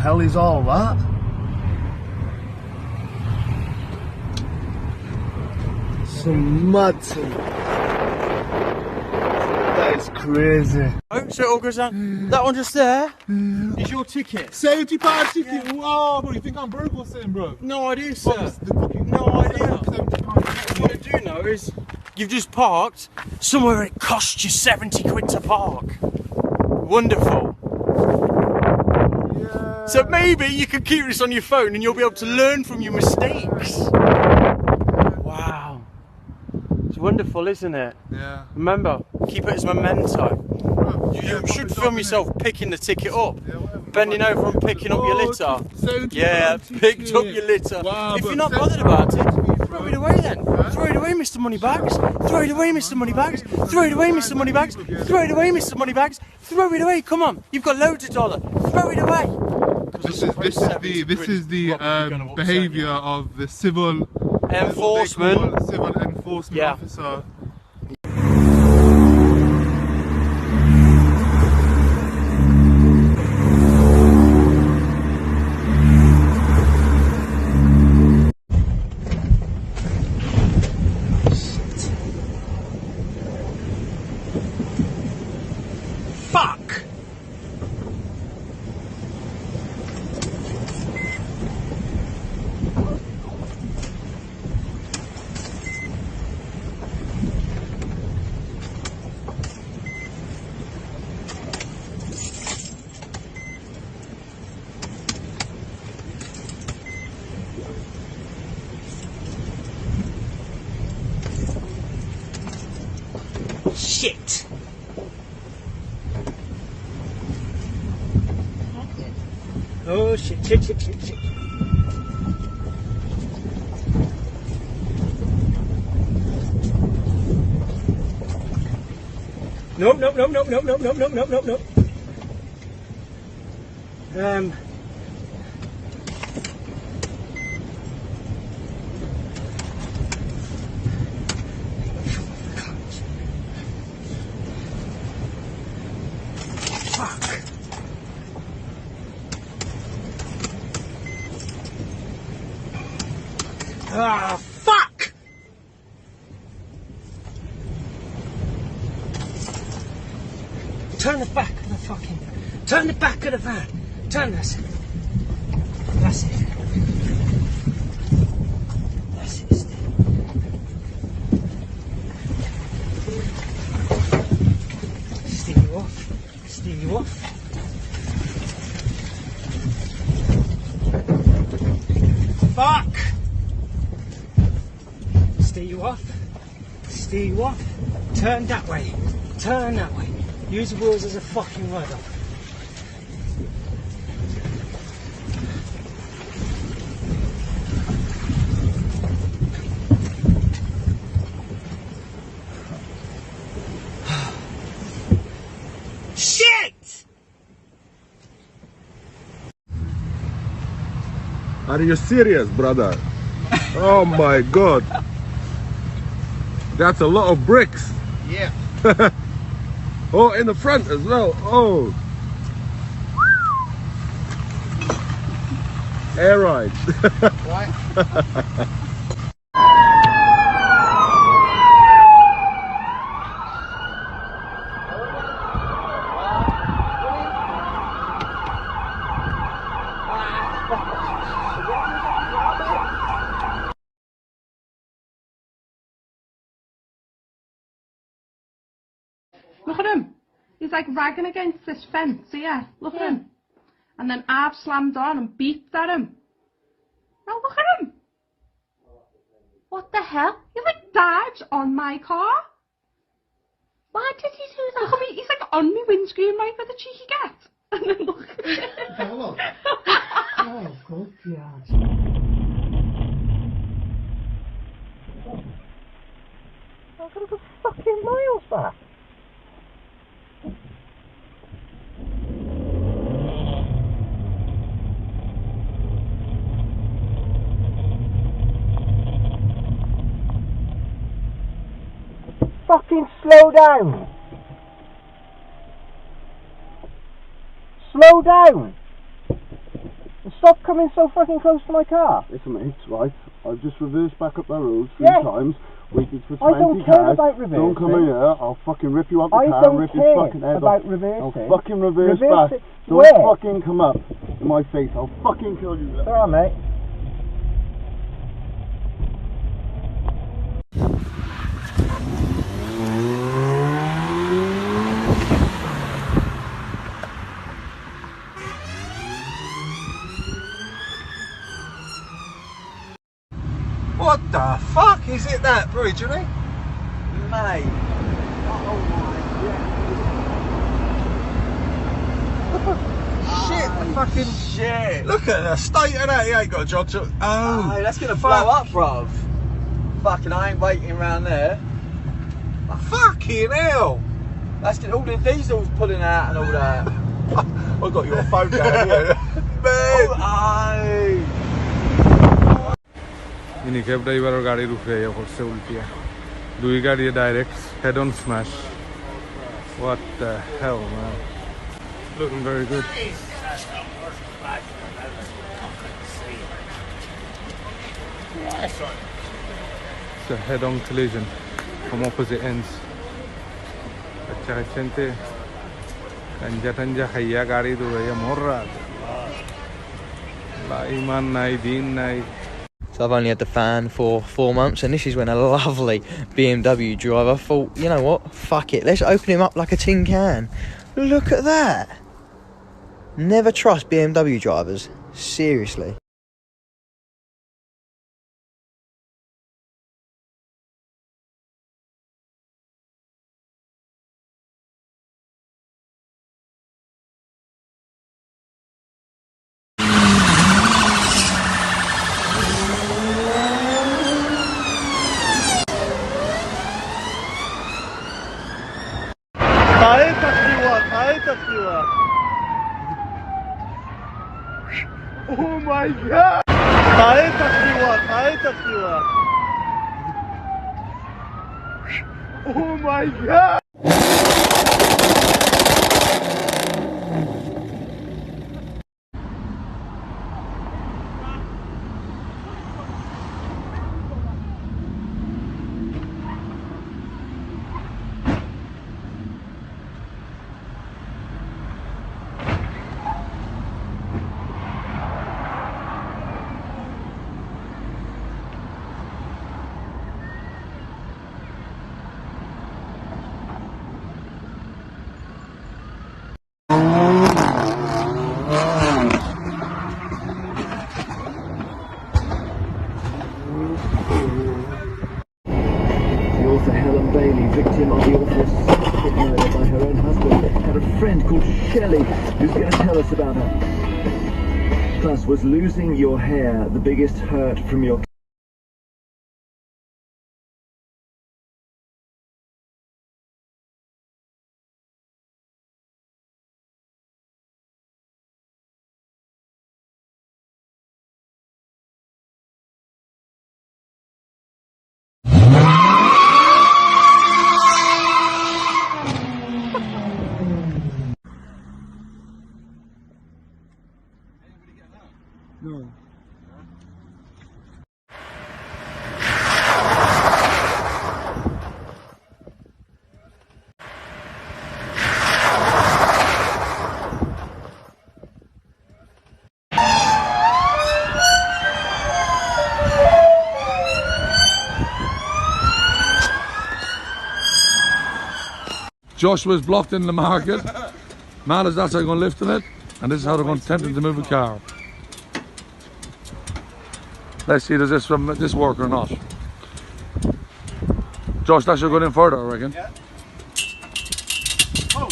hell is all that? Some mad thing. That is crazy. Oh, so it all goes down. That one just there is your ticket. £70 ticket. Wow, bro, you think I'm broke or something, bro? No idea, sir. Fucking No idea. £70. What I do know is you've just parked somewhere it costs you 70 quid to park. Wonderful. Yeah. So maybe you can keep this on your phone and you'll be able to learn from your mistakes. Wow. It's wonderful, isn't it? Yeah. Remember, keep it as memento. Bro, You should film yourself picking the ticket up, Yeah, whatever. bending over and picking up your litter. Yeah, picked up your litter. Wow, If but you're not bothered about it, throw it away then. Huh? Throw it away, Mr. Moneybags. Throw it away, Mr. Moneybags. Throw it away, Mr. Moneybags. Throw it away, Mr. Moneybags. Throw it away. Come on, you've got loads of dollar. Throw it away. This is the behaviour of the civil enforcement officer. Fuck! Shit! Oh shit, shit, shit, shit, shit. Nope, nope, nope, nope, nope, nope, nope, nope, nope, nope, nope. Fuck. Ah, fuck! Turn the back of the fucking... Turn the back of the van. Turn this. That's it. That's it. Steer you off. Steer you off. Fuck! Steer you off. Steer you off. Turn that way. Turn that way. Use the wheels as a fucking rudder. Shit! Are you serious, brother? Oh my god. That's a lot of bricks. Yeah. Oh, in the front as well. Oh. Air ride. Right. Look at him. He's like ragging against this fence here. Look at him. And then I've slammed on and beeped at him. Now look at him. What the hell? He like dives on my car. Why did he do that? Look at me. He's like on my windscreen right where the cheeky gets. And then look at him. Hello. Oh, good God. I've got to go fucking miles back. Fucking slow down. Slow down. stop coming so fucking close to my car. Listen, mate, it's right. I've just reversed back up that road 3 Yeah. times. Waited for 20 I don't care cars. about reversing. Don't come in here. I'll fucking rip you up the I car don't and rip care your fucking head about off. reversing. I'll fucking reverse Reverse back. it Don't where? fucking come up in my face. I'll fucking kill you. It's alright, mate. What the fuck is it, that bridge, isn't it? Mate. Shit, the fucking Shit. look at the state of that. He ain't got a job to. Oh, that's gonna fuck. blow up, bruv. Fucking, I ain't waiting around there. Fucking hell! That's all the diesel's pulling out and all that. I got your phone down here. इन्हीं cab driver और गाड़ी रुक गई है और से उल्टी है दूसरी गाड़ी direct head on smash What the hell, man? Looking very good. It's a head-on collision from opposite ends. अच्छा gente tanja hayya गाड़ी तो भैया मोर रहा ला ईमान नहीं दीन नहीं. So I've only had the fan for 4 months, and this is when a lovely BMW driver thought, you know what, fuck it, let's open him up like a tin can. Look at that. Never trust BMW drivers, seriously. Oh my god! Oh my god! The author Helen Bailey, victim of the awful secret murder by her own husband, had a friend called Shelley who's going to tell us about her. Plus, was losing your hair the biggest hurt from your No. Joshua's blocked in the market. Mal is that's how they're going to lift in it, and this is how they're going to attempt to move a car. Let's see, does this work or not? Josh, that should go in further, I reckon. Yeah. Oh.